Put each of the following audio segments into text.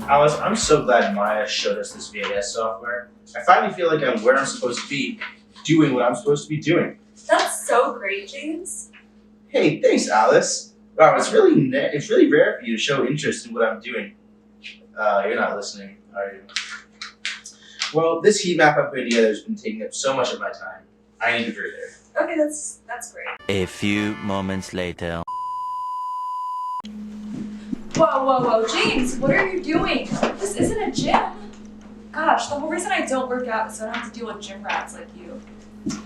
Alice, I'm so glad Maya showed us this VAS software. I finally feel like I'm where I'm supposed to be, doing what I'm supposed to be doing. That's so great, James. Hey, thanks, Alice. Wow, it's really rare for you to show interest in what I'm doing. You're not listening, are you? Well, this heat map I'm putting together has been taking up so much of my time. I need a breather. Okay, that's great. A few moments later. Whoa, James, what are you doing? This isn't a gym. Gosh, the whole reason I don't work out is so I don't have to deal with gym rats like you.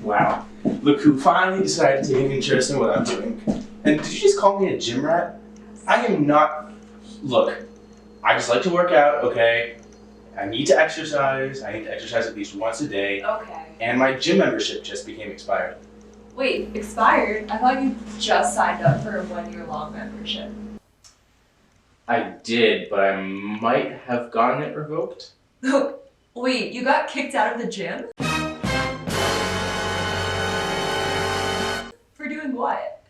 Wow. Look who finally decided to take an interest in what I'm doing. And did you just call me a gym rat? I am not. Look, I just like to work out, okay? I need to exercise. I need to exercise at least once a day. Okay. And my gym membership just became expired. Wait, expired? I thought you just signed up for a 1-year-long membership. I did, but I might have gotten it revoked. Wait, you got kicked out of the gym? For doing what?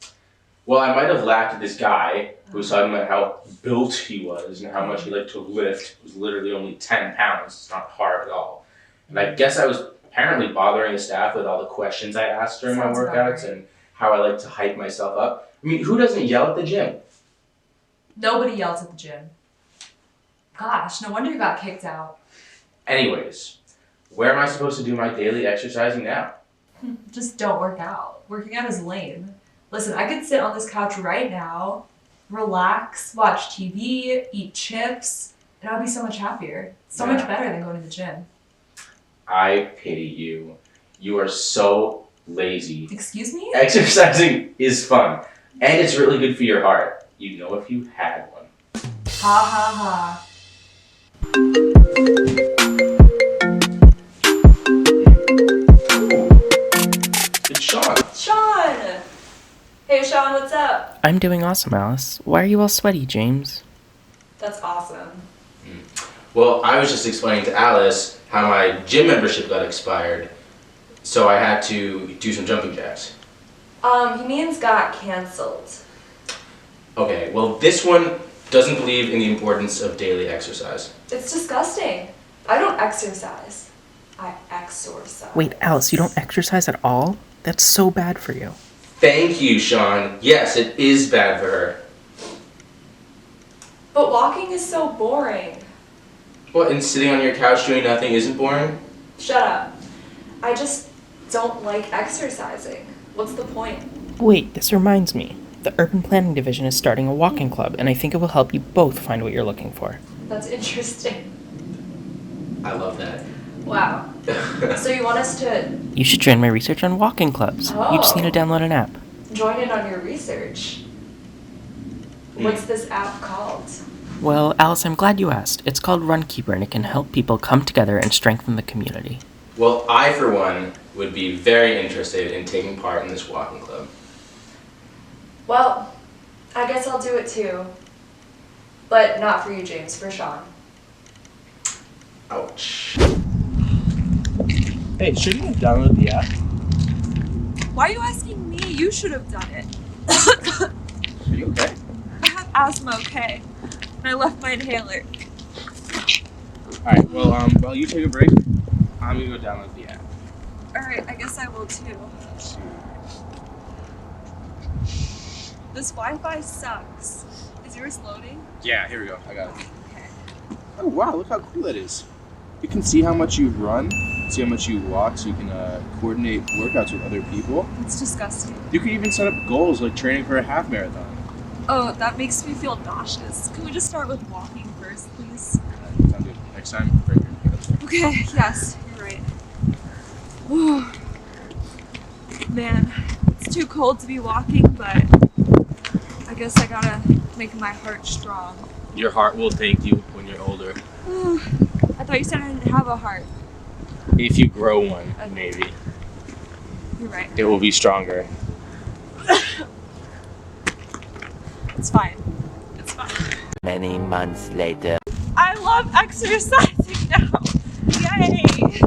Well, I might have laughed at this guy who was talking about how built he was and how much he liked to lift. It was literally only 10 pounds. It's not hard at all. And I guess I was apparently bothering the staff with all the questions I asked during my workouts and how I like to hype myself up. I mean, who doesn't yell at the gym? Nobody yells at the gym. Gosh, no wonder you got kicked out. Anyways, where am I supposed to do my daily exercising now? Just don't work out. Working out is lame. Listen, I could sit on this couch right now, relax, watch TV, eat chips, and I'd be so much happier. So much better than going to the gym. I pity you. You are so lazy. Excuse me? Exercising is fun, and it's really good for your heart. You'd know if you had one. Ha ha ha. It's Sean. Sean! Hey Sean, what's up? I'm doing awesome, Alice. Why are you all sweaty, James? That's awesome. Well, I was just explaining to Alice how my gym membership got expired, so I had to do some jumping jacks. He means got canceled. Okay, well this one doesn't believe in the importance of daily exercise. It's disgusting. I don't exercise. I exorcise. Wait, Alice, you don't exercise at all? That's so bad for you. Thank you, Sean. Yes, it is bad for her. But walking is so boring. What, and sitting on your couch doing nothing isn't boring? Shut up. I just don't like exercising. What's the point? Wait, this reminds me. The Urban Planning Division is starting a walking club, and I think it will help you both find what you're looking for. That's interesting. I love that. Wow. So you want us to You should join my research on walking clubs. You just need to download an app. join in on your research? What's this app called? Well, Alice, I'm glad you asked. It's called Runkeeper, and it can help people come together and strengthen the community. Well, I, for one, would be very interested in taking part in this walking club. Well, I guess I'll do it too. But not for you, James, for Sean. Ouch. Hey, shouldn't you download the app? Why are you asking me? You should have done it. Are you okay? I have asthma, okay? And I left my inhaler. Alright, well, while you take a break, I'm gonna go download the app. Alright, I guess I will too. This Wi-Fi sucks. Is yours loading? Yeah, here we go. I got it. Okay. Oh wow, look how cool that is. You can see how much you run, see how much you walk, so you can coordinate workouts with other people. It's disgusting. You can even set up goals like training for a half marathon. Oh, that makes me feel nauseous. Can we just start with walking first, please? Sounds good. Next time, bring your pickup. Okay, yes, you're right. Whew. Man, it's too cold to be walking, but I guess I gotta make my heart strong. Your heart will thank you when you're older. I thought you said I didn't have a heart. If you grow one, maybe. You're right. It will be stronger. It's fine. It's fine. Many months later. I love exercising now. Yay!